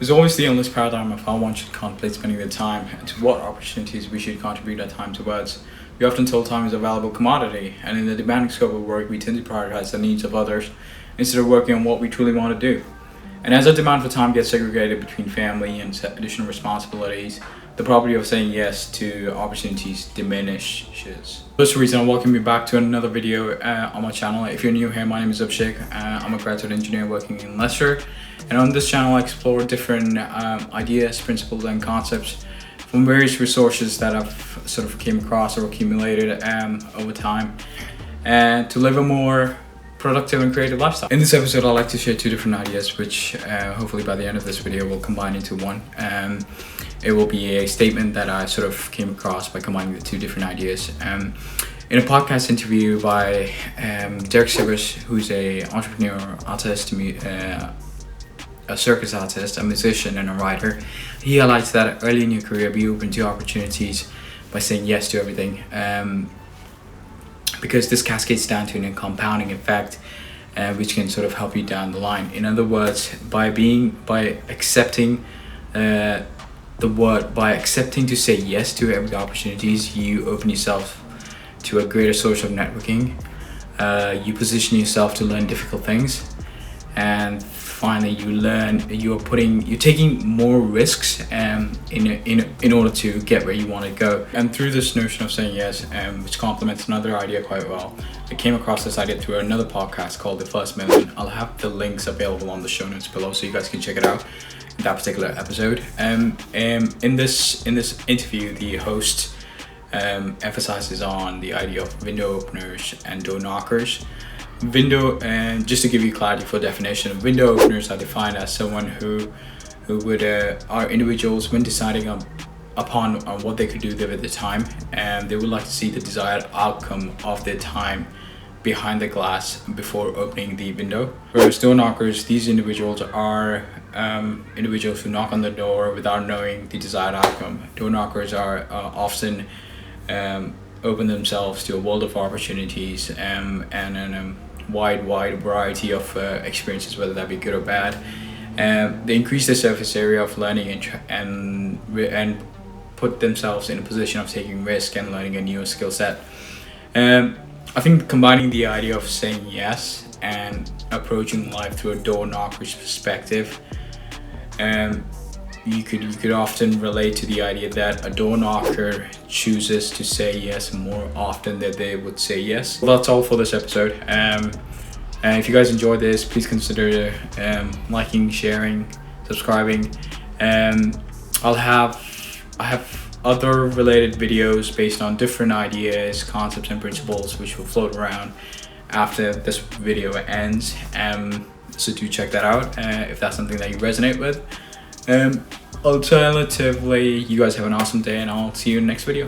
There's always the endless paradigm of how one should contemplate spending their time and to what opportunities we should contribute our time towards. We often told time is a valuable commodity, and in the demanding scope of work, we tend to prioritize the needs of others instead of working on what we truly want to do. And as our demand for time gets segregated between family and additional responsibilities, the property of saying yes to opportunities diminishes. That's the reason I welcome you back to another video on my channel. If you're new here, my name is Abhishek. I'm a graduate engineer working in Leicester, and on this channel I explore different ideas, principles and concepts from various resources that I've sort of came across or accumulated over time, and to live a more productive and creative lifestyle. In this episode, I'd like to share two different ideas, which hopefully by the end of this video will combine into one. It will be a statement that I sort of came across by combining the two different ideas. In a podcast interview by Sivers, who's a entrepreneur, artist, a circus artist, a musician and a writer, he highlights that early in your career, be open to opportunities by saying yes to everything. Because this cascades down to a compounding effect, which can sort of help you down the line. In other words, by accepting to say yes to every opportunities, you open yourself to a greater source of networking. You position yourself to learn difficult things, and finally you're taking more risks in order to get where you want to go. And through this notion of saying yes, which complements another idea quite well, I came across this idea through another podcast called The First Million. I'll have the links available on the show notes below so you guys can check it out, that particular episode. In this interview, the host emphasizes on the idea of window openers and door knockers. And just to give you clarity for definition, window openers are defined as someone who are individuals when deciding upon what they could do with their time, and they would like to see the desired outcome of their time behind the glass before opening the window. Whereas door knockers, these individuals are individuals who knock on the door without knowing the desired outcome. Door knockers are often open themselves to a world of opportunities and a wide variety of experiences, whether that be good or bad. They increase the surface area of learning and put themselves in a position of taking risk and learning a new skill set. I think combining the idea of saying yes and approaching life through a door knocker's perspective, you could often relate to the idea that a door knocker chooses to say yes more often than they would say yes. Well, that's all for this episode. And if you guys enjoyed this, please consider liking, sharing, subscribing. I have other related videos based on different ideas, concepts and principles which will float around after this video ends. So do check that out if that's something that you resonate with. Alternatively, you guys have an awesome day, and I'll see you in the next video.